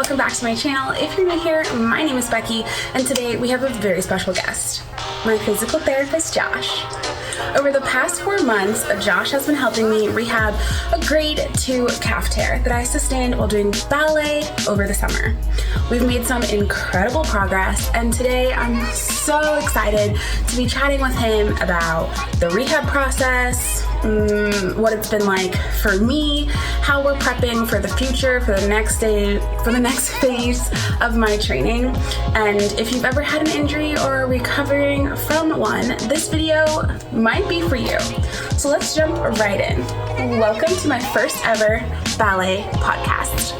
welcome back to my channel. If you're new here, my name is Becky, and today we have a very special guest, my physical therapist, Josh. Over the past 4 months, Josh has been helping me rehab a grade 2 calf tear that I sustained while doing ballet over the summer. We've made some incredible progress, and today I'm so excited to be chatting with him about the rehab process, what it's been like for me, how we're prepping for the future, for the next phase of my training. And if you've ever had an injury or are recovering from one, this video might be for you. So let's jump right in. Welcome to my first ever ballet podcast.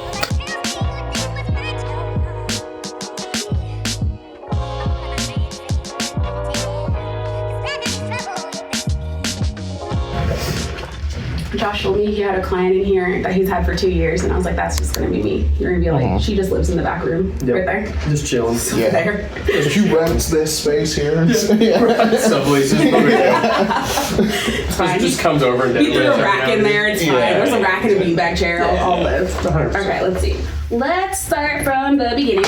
Josh told me he had a client in here that he's had for 2 years, and I was like, that's just gonna be me. You're gonna be like, she just lives in the back room, right there. Just chilling. Yeah. There. She rents this space here. Subway's just comes over and he threw a rack in there, it's fine. There's a rack and a beanbag chair, I'll live. 100%. Okay, let's see. Let's start from the beginning.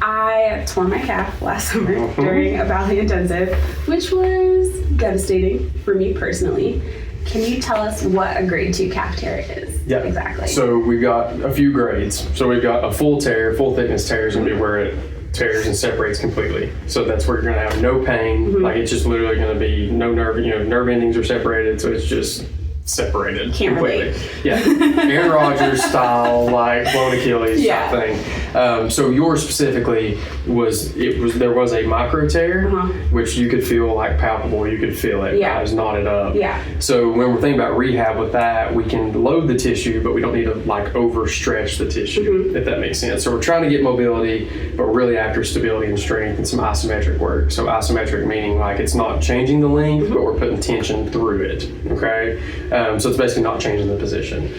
I tore my calf last summer during a ballet intensive, which was devastating for me personally. Can you tell us what a grade 2 calf tear is? Yeah, exactly. So we've got a few grades. So we've got a full tear. Full thickness tear is going to be where it tears and separates completely. So that's where you're going to have no pain. Like it's just literally going to be no nerve. Nerve endings are separated, so it's just separated completely. Yeah, Aaron Rodgers style, like blown Achilles type thing. So yours specifically there was a micro tear, which you could feel like palpable. You could feel it. I was knotted up. So when we're thinking about rehab with that, we can load the tissue, but we don't need to like overstretch the tissue, if that makes sense. So we're trying to get mobility, but we're really after stability and strength and some isometric work. So isometric meaning like it's not changing the length, but we're putting tension through it. Okay. So it's basically not changing the position.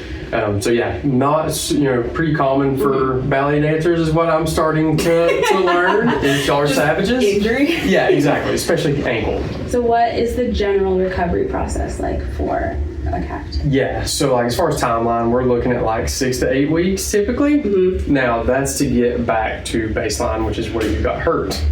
So yeah, not pretty common for ballet dancers is what I'm starting to learn. Y'all are savages. Injury. Yeah, exactly, especially ankle. So what is the general recovery process like for a calf tear? Yeah, so like as far as timeline, we're looking at like 6 to 8 weeks typically. Now that's to get back to baseline, which is where you got hurt.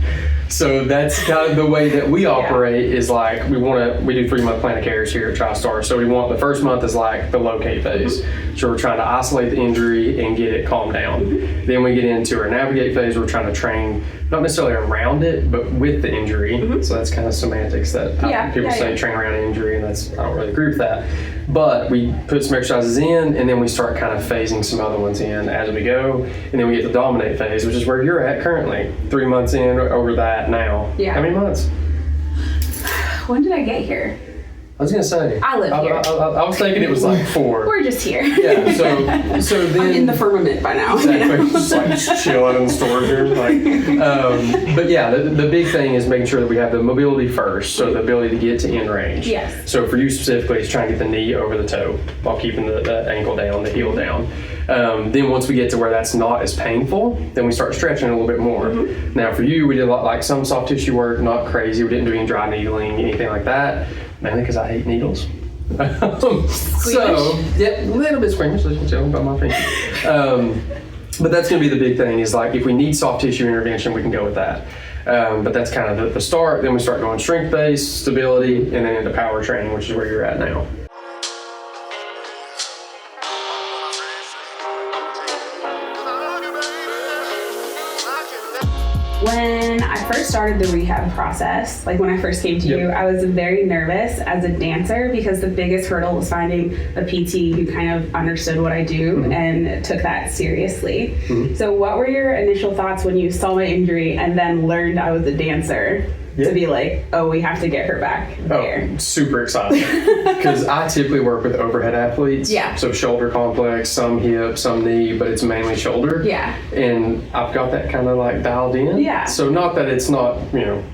So that's kind of the way that we operate is like we do 3-month plan of cares here at TriStar. So we want the first month is like the locate phase. So we're trying to isolate the injury and get it calmed down. Then we get into our navigate phase. We're trying to train not necessarily around it, but with the injury. So that's kind of semantics that people say train around an injury, and I don't really agree with that. But we put some exercises in, and then we start kind of phasing some other ones in as we go. And then we get the dominate phase, which is where you're at currently. 3 months in, over that now. How many months? When did I get here? I was gonna say. I live here. I was thinking it was like 4. We're just here. Yeah. So then I'm in the firmament by now. Exactly. Just like chilling in the storage room. But yeah, the big thing is making sure that we have the mobility first, so the ability to get to end range. Yes. So for you specifically, it's trying to get the knee over the toe while keeping the ankle down, the heel down. Then once we get to where that's not as painful, then we start stretching a little bit more. Now for you, we did a lot like some soft tissue work, not crazy. We didn't do any dry needling, anything like that. Mainly because I hate needles. So, yeah, a little bit squeamish, as you can tell about my opinion. But that's going to be the big thing is like if we need soft tissue intervention, we can go with that. But that's kind of the start. Then we start going strength-based, stability, and then into power training, which is where you're at now. When I first started the rehab process, like when I first came to you, I was very nervous as a dancer because the biggest hurdle was finding a PT who kind of understood what I do and took that seriously. So what were your initial thoughts when you saw my injury and then learned I was a dancer? To be like, oh, we have to get her back there. Oh, super excited. Because I typically work with overhead athletes. So shoulder complex, some hip, some knee, but it's mainly shoulder. And I've got that kind of like dialed in. So not that it's not,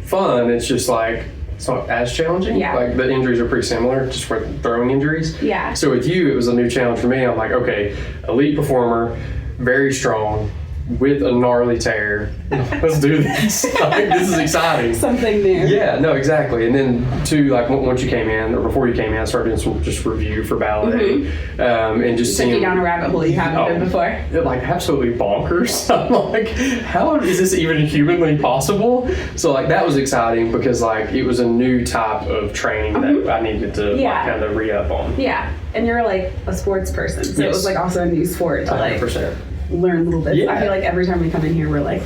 fun, it's just like, it's not as challenging. Like the injuries are pretty similar, just for throwing injuries. So with you, it was a new challenge for me. I'm like, okay, elite performer, very strong, with a gnarly tear. Let's do this. Like, this is exciting. Something new. Yeah, no, exactly. And then too, like once you came in, or before you came in, I started doing some just review for ballet, and just Took seeing you down a rabbit hole you haven't been before. like absolutely bonkers. I'm like, how is this even humanly possible? So like that was exciting because like it was a new type of training that I needed to like, kind of re-up on. Yeah, and you're like a sports person, so it was like also a new sport to like 100%. learn little bits. Yeah. I feel like every time we come in here, we're like,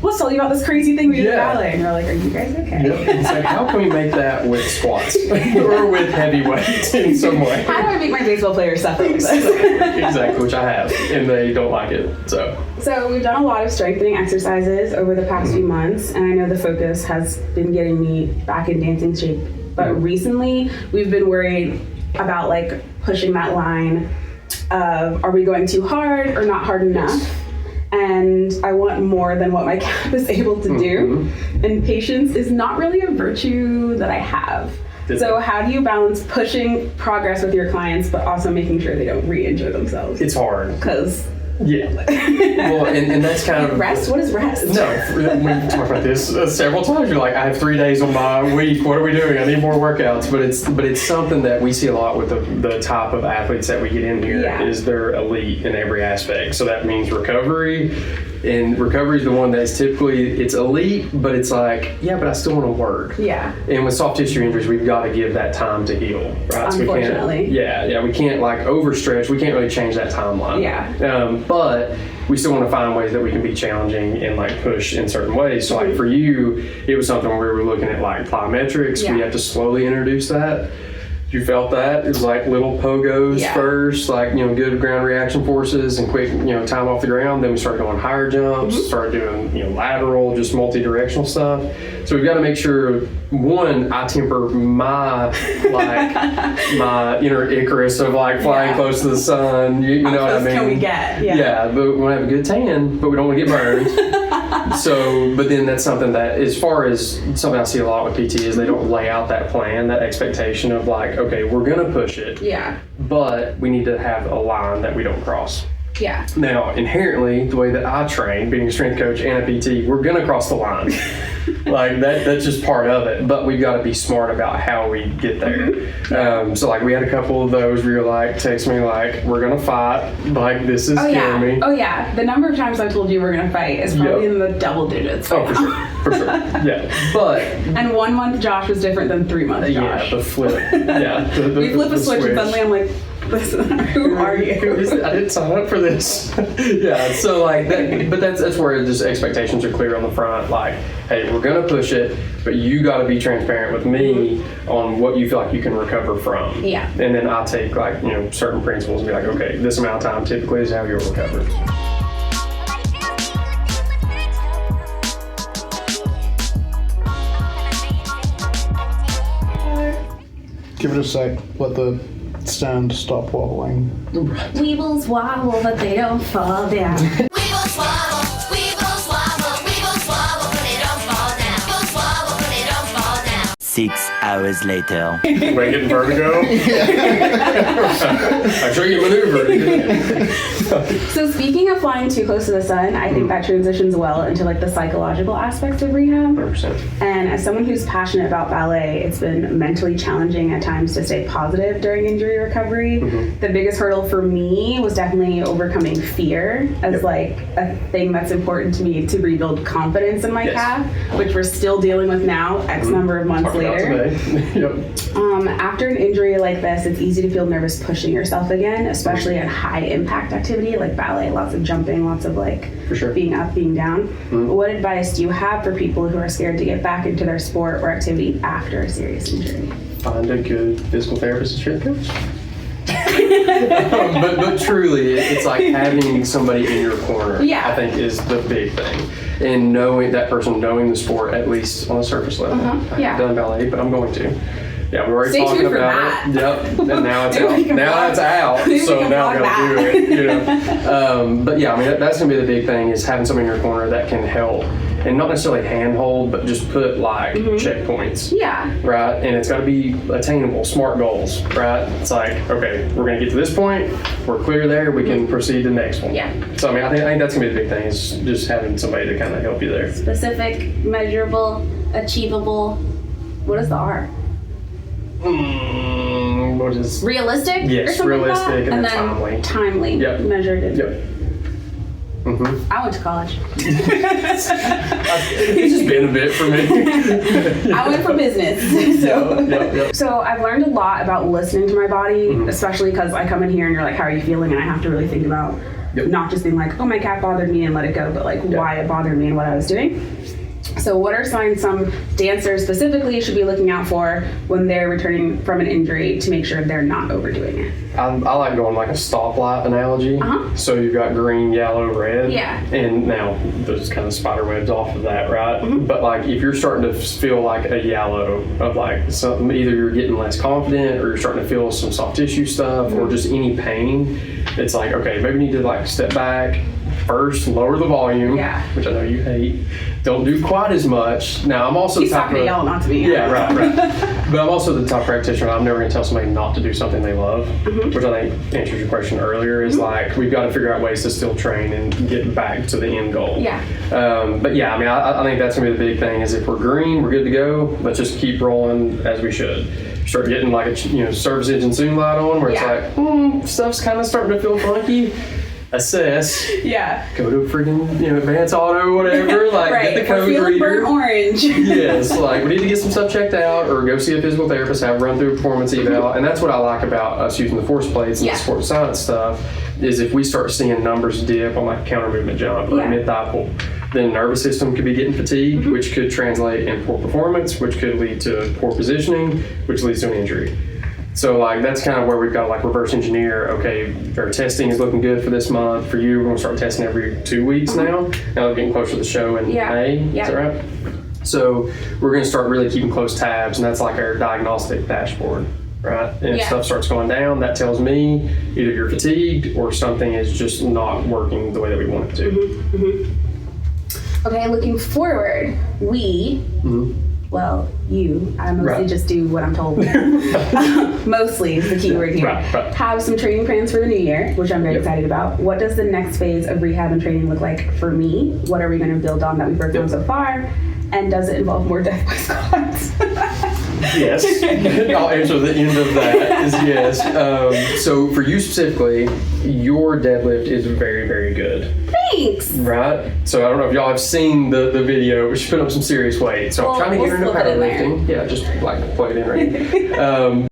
let's tell you about this crazy thing we did at ballet. And you're like, are you guys okay? Yep. It's like, how can we make that with squats or with heavy weight in some way? How do I make my baseball players suffer with this? Exactly, which I have, and they don't like it. So we've done a lot of strengthening exercises over the past few months, and I know the focus has been getting me back in dancing shape. But recently, we've been worried about like pushing that line of, are we going too hard or not hard enough? And I want more than what my calf is able to do. And patience is not really a virtue that I have. So how do you balance pushing progress with your clients, but also making sure they don't re-injure themselves? It's hard. Because well, and that's kind of rest. What is rest? No, we've talked about this several times. You're like, I have 3 days on my week. What are we doing? I need more workouts. But it's something that we see a lot with the type of athletes that we get in here. Is they're elite in every aspect. So that means recovery. And recovery is the one that's typically, it's elite, but it's like, yeah, but I still want to work. Yeah. And with soft tissue injuries, we've got to give that time to heal, right? Unfortunately. So we can't like overstretch. We can't really change that timeline. Yeah. But we still want to find ways that we can be challenging and like push in certain ways. So like for you, it was something where we were looking at like plyometrics. We have to slowly introduce that. You felt that? It was like little pogos first, like, good ground reaction forces and quick, time off the ground. Then we started going higher jumps, started doing, lateral, just multi-directional stuff. So we've got to make sure, one, I temper my, like, my inner Icarus of like flying close to the sun. You know what I mean? Can we get? Yeah, but we want to have a good tan, but we don't want to get burned. So, but then that's something that, as far as something I see a lot with PT, is they don't lay out that plan, that expectation of like, okay, we're going to push it. Yeah. But we need to have a line that we don't cross. Yeah. Now, inherently, the way that I train, being a strength coach and a PT, we're going to cross the line. Like, that's just part of it. But we've got to be smart about how we get there. So, like, we had a couple of those where you're like, text me, like, we're going to fight. Like, this is killing me. Oh, yeah. The number of times I told you we're going to fight is probably in the double digits. Oh, for sure. For sure. Yeah. But. And 1 month Josh was different than 3 months Josh. Yeah, the flip. Yeah. We flip a switch and suddenly I'm like, listen, who are you? I didn't sign up for this. Yeah, so like that, but that's where just expectations are clear on the front. Like, hey, we're gonna push it, but you got to be transparent with me on what you feel like you can recover from. Yeah. And then I take like certain principles and be like, okay, this amount of time typically is how you'll recover. Give it a sec. Let the stand stop wobbling. Weebles wobble, but they don't fall down. Weebles wobble, weebles wobble, weebles wobble, but they don't fall down. Weebles wobble, but they don't fall down. 6 hours later. Wait, getting vertigo? I'm sure you maneuvered. So speaking of flying too close to the sun, I think that transitions well into like the psychological aspects of rehab. 100%. And as someone who's passionate about ballet, it's been mentally challenging at times to stay positive during injury recovery. The biggest hurdle for me was definitely overcoming fear as like a thing that's important to me to rebuild confidence in my calf, which we're still dealing with now, X number of months later. After an injury like this, it's easy to feel nervous pushing yourself again, especially at high impact activity like ballet, lots of jumping, lots of like being up, being down. What advice do you have for people who are scared to get back into their sport or activity after a serious injury? Find a good physical therapist and strength coach. But truly, it's like having somebody in your corner, I think, is the big thing. And knowing that person, knowing the sport, at least on a surface level. I haven't done ballet, but I'm going to. Yeah, we're already talking about it. Yep. And now it's out. Now it's out. So now I'm going to do it. But yeah, I mean, that's going to be the big thing, is having somebody in your corner that can help and not necessarily handhold, but just put like checkpoints. Yeah. Right, and it's got to be attainable, SMART goals, right? It's like, okay, we're going to get to this point, we're clear there, we can proceed to the next one. Yeah. So I mean, I think that's going to be the big thing, is just having somebody to kind of help you there. Specific, measurable, achievable. What is the R? What is? Realistic? Yes, or something realistic like that? and then timely. Timely. Yep. Measured. And Yep. I went to college. It's just been a bit for me. I went for business. So. Yep. So I've learned a lot about listening to my body, especially because I come in here and you're like, how are you feeling? And I have to really think about not just being like, oh, my cat bothered me and let it go, but like why it bothered me and what I was doing. So what are signs some dancers specifically should be looking out for when they're returning from an injury to make sure they're not overdoing it? I like going like a stoplight analogy. So you've got green, yellow, red. Yeah. And now there's kind of spider webs off of that, right? But like if you're starting to feel like a yellow of like something, either you're getting less confident or you're starting to feel some soft tissue stuff or just any pain, it's like, okay, maybe you need to like step back first, lower the volume, which I know you hate. Don't do quite as much. Now I'm also He's talking to y'all, not to me. Yeah, right. But I'm also the top practitioner. I'm never going to tell somebody not to do something they love, which I think answers your question earlier. Is like we've got to figure out ways to still train and get back to the end goal. Yeah. But yeah, I mean, I think that's going to be the big thing. Is if we're green, we're good to go. Let's just keep rolling as we should. Start getting like a service engine zoom light on, where it's like stuff's kind of starting to feel funky. Assess. Yeah. Go to freaking advanced auto, whatever. Like get the code feeling reader. Burnt orange. Yes, like we need to get some stuff checked out, or go see a physical therapist, have a run through a performance eval, and that's what I like about us using the force plates and the sports science stuff. Is if we start seeing numbers dip on like a counter movement jump or a mid thigh pull, then nervous system could be getting fatigued, which could translate in poor performance, which could lead to poor positioning, which leads to an injury. So like that's kind of where we've got to like reverse engineer. Okay, our testing is looking good for this month. For you, we're going to start testing every 2 weeks now. Now we're getting closer to the show in May. Is that right? So we're going to start really keeping close tabs, and that's like our diagnostic dashboard, right? And if stuff starts going down, that tells me either you're fatigued or something is just not working the way that we want it to. Okay, looking forward, we. Well, I mostly just do what I'm told. Mostly is the key word here. Right. Have some training plans for the new year, which I'm very excited about. What does the next phase of rehab and training look like for me? What are we going to build on that we've worked on so far? And does it involve more death by squats? Yes. I'll answer the end of that is yes. So for you specifically, your deadlift is very, very good. Thanks. Right? So I don't know if y'all have seen the video, but she's putting up some serious weight. So I'm trying to get her into powerlifting. Yeah, just like plug it in right here.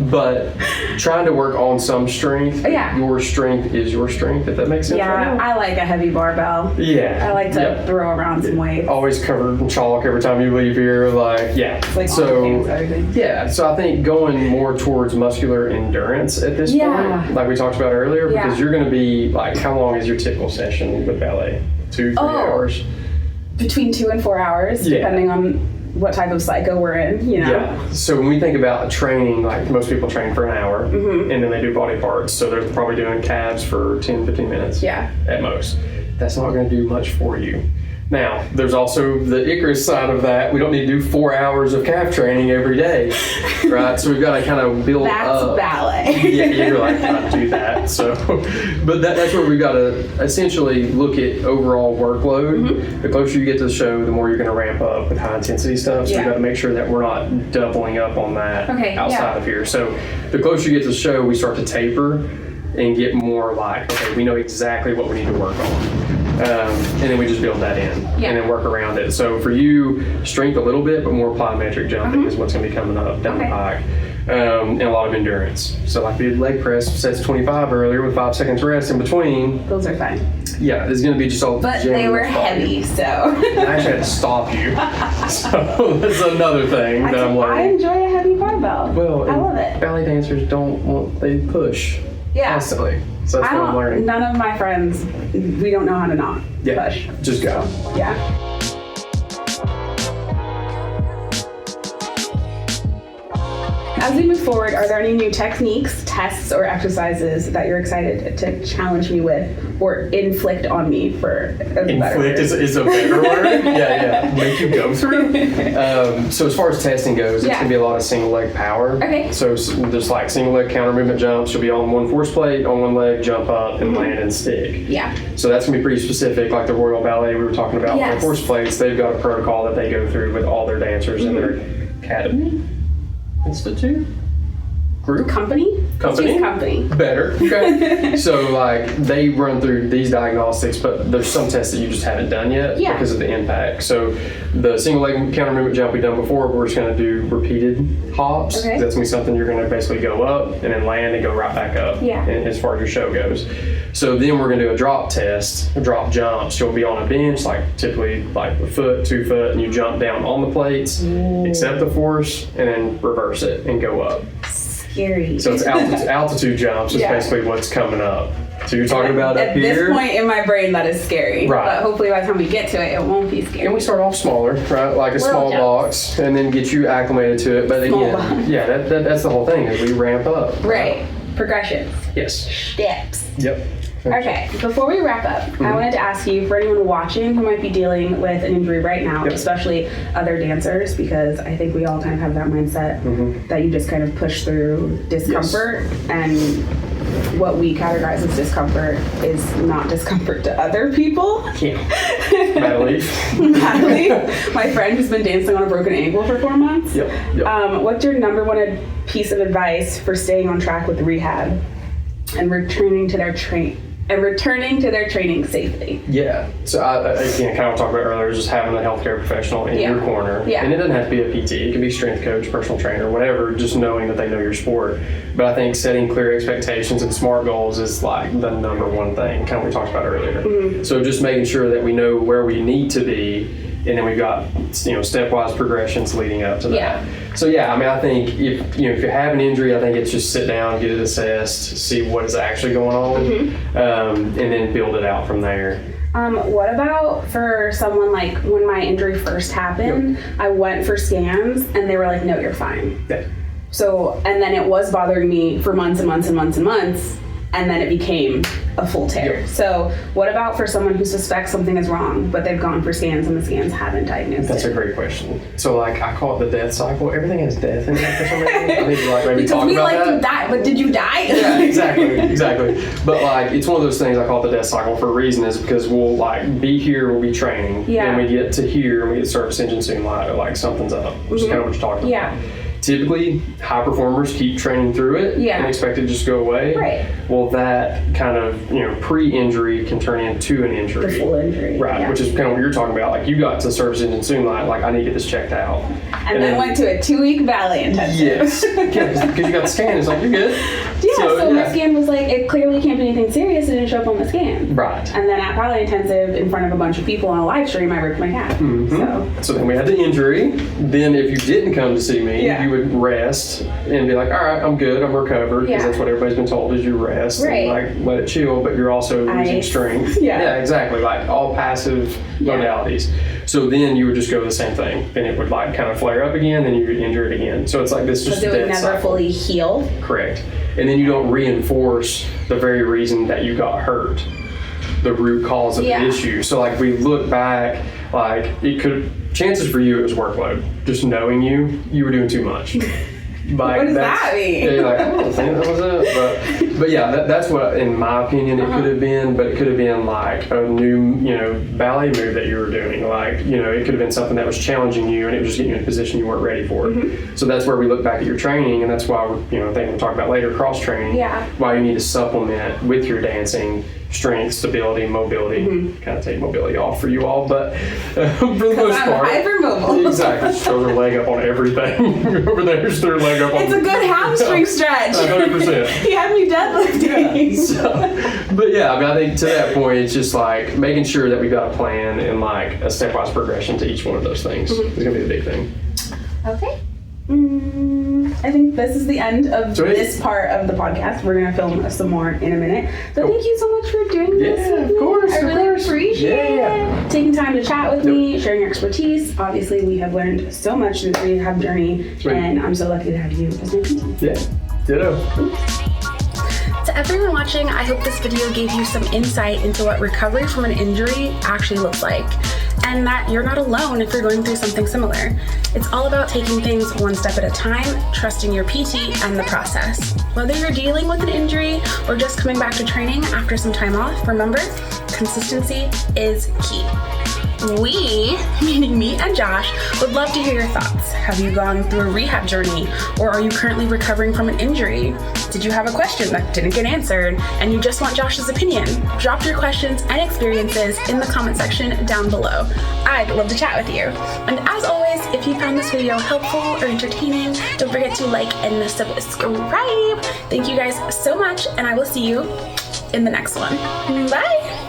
But trying to work on some strength. Your strength is your strength, if that makes sense. Yeah, I like a heavy barbell. Yeah. I like to throw around some weight. Always covered in chalk every time you leave here. It's like so I think going more towards muscular endurance at this point, like we talked about earlier, because you're going to be like, how long is your typical session with ballet? 2-3 hours? Between 2 and 4 hours, depending on what type of cycle we're in, Yeah. So when we think about training, like most people train for an hour and then they do body parts. So they're probably doing calves for 10, 15 minutes at most. That's not going to do much for you. Now, there's also the Icarus side of that. We don't need to do 4 hours of calf training every day, right? So we've got to kind of build up. That's ballet. You're like, I do that. So, but that's where we've got to essentially look at overall workload. The closer you get to the show, the more you're going to ramp up with high intensity stuff. So we've got to make sure that we're not doubling up on that outside of here. So the closer you get to the show, we start to taper and get more like, okay, we know exactly what we need to work on. And then we just build that in and then work around it. So for you, strength a little bit, but more plyometric jumping is what's going to be coming up down the pike. And a lot of endurance. So like we did leg press sets 25 earlier with 5 seconds rest in between. Those are fine. Yeah, it's going to be just all But they were heavy, so. I actually had to stop you. So that's another thing that I'm learning. I enjoy a heavy barbell. Well, I love it. Ballet dancers they push constantly. So that's what I'm learning. None of my friends, we don't know how to not push. Just go. Yeah. As we move forward, are there any new techniques, tests, or exercises that you're excited to challenge me with or inflict on me for a better Inflict word? is a better word. Yeah. Make you go through. So as far as testing goes, it's going to be a lot of single leg power. Okay. So just like single leg counter movement jumps, you'll be on one force plate, on one leg, jump up, and land and stick. Yeah. So that's going to be pretty specific, like the Royal Ballet we were talking about. Yes. The force plates, they've got a protocol that they go through with all their dancers in their academy, institute, group. Company? Let's use company. Better. Okay. So like they run through these diagnostics, but there's some tests that you just haven't done yet because of the impact. So the single leg counter movement jump we've done before, we're just going to do repeated hops. Okay. That's going to be something you're going to basically go up and then land and go right back up. Yeah. And as far as your show goes. So then we're going to do a drop test, a drop jump. So you'll be on a bench, like typically like a foot, 2 foot, and you jump down on the plates, accept the force, and then reverse it and go up. Scary. So it's altitude jumps is basically what's coming up. So you're talking about up here. At this point in my brain, that is scary. Right. But hopefully by the time we get to it, it won't be scary. And we start off smaller, right? Like a small jumps. box, and then get you acclimated to it. But Small again, box. that's the whole thing is we ramp up. Right. Progressions. Yes. Steps. Yep. Okay, before we wrap up, I wanted to ask you, for anyone watching who might be dealing with an injury right now, especially other dancers, because I think we all kind of have that mindset that you just kind of push through discomfort, and what we categorize as discomfort is not discomfort to other people. Yeah. Badly. Badly. My friend who's been dancing on a broken ankle for 4 months. Yep. What's your number one piece of advice for staying on track with rehab and returning to their training safely? Yeah. So I, again, kind of talked about earlier, just having a healthcare professional in your corner. Yeah. And it doesn't have to be a PT. It can be strength coach, personal trainer, whatever, just knowing that they know your sport. But I think setting clear expectations and SMART goals is like the number one thing, kind of what we talked about earlier. So just making sure that we know where we need to be, and then we've got, stepwise progressions leading up to that. Yeah. So I mean, I think if you have an injury, I think it's just sit down, get it assessed, see what is actually going on, and then build it out from there. What about for someone like when my injury first happened, I went for scans and they were like, no, you're fine. Yeah. So, and then it was bothering me for months and months and months and months, and then it became a full tear. Yep. So what about for someone who suspects something is wrong, but they've gone for scans and the scans haven't diagnosed That's it? a great question. So like I call it the death cycle. Everything has death in it for some reason. I need to maybe talk about that. To die, but did you die? Yeah, exactly. But it's one of those things I call it the death cycle for a reason, is because we'll be here, we'll be training, and we get to here and we get service engine soon like something's up, which is kind of what you're talking about. Typically, high performers keep training through it and expect it to just go away. Right. Well, that kind of pre-injury can turn into an injury. The full injury. Right, Yeah. which is kind of what you're talking about. Like you got to service engine soon, like I need to get this checked out. And then went to a 2-week ballet intensive. Yes. Yeah, because you got the scan. It's like, you're good. So my scan was like, it clearly can't be anything serious. It didn't show up on the scan. Right. And then at ballet intensive, in front of a bunch of people on a live stream, I ripped my calf. So then we had the injury. Then if you didn't come to see me, you would rest and be like, all right, I'm good, I'm recovered, because that's what everybody's been told is you rest and let it chill, but you're also losing strength. Yeah, exactly. Like all passive modalities. So then you would just go the same thing. Then it would kind of flare up again, then you would injure it again. So it's like this just it would never fully heal. Correct. And then you don't reinforce the very reason that you got hurt, the root cause of the issue. So we look back, it could, chances for you it was workload. Just knowing you were doing too much. What does that mean? Yeah, you're like, I don't think that was it. But yeah, that's what, in my opinion, it could have been. But it could have been a new, ballet move that you were doing. It could have been something that was challenging you, and it was just getting you in a position you weren't ready for. So that's where we look back at your training, and that's why I think we'll talk about later cross training. Yeah. Why you need to supplement with your dancing strength, stability, mobility. Kind of take mobility off for you all, but for the most part, hypermobile. Exactly. Throw their leg up on everything. Over there, just throw their leg up on. It's a good hamstring stretch. 100%. He had me deadlifting. But yeah, I mean, I think to that point, it's just making sure that we've got a plan and a stepwise progression to each one of those things is going to be the big thing. Okay. I think this is the end of this part of the podcast. We're going to film some more in a minute. So thank you so much for doing this. Yeah, of course. I really appreciate it. Taking time time to chat with me, sharing your expertise. Obviously, we have learned so much in this rehab journey, Sweet. and I'm so lucky to have you as my PT. Yeah, ditto. To everyone watching, I hope this video gave you some insight into what recovery from an injury actually looks like, and that you're not alone if you're going through something similar. It's all about taking things one step at a time, trusting your PT and the process. Whether you're dealing with an injury or just coming back to training after some time off, remember, consistency is key. We, meaning me and Josh, would love to hear your thoughts. Have you gone through a rehab journey, or are you currently recovering from an injury? Did you have a question that didn't get answered and you just want Josh's opinion? Drop your questions and experiences in the comment section down below. I'd love to chat with you. And as always, if you found this video helpful or entertaining, don't forget to like and subscribe. Thank you guys so much, and I will see you in the next one. Bye!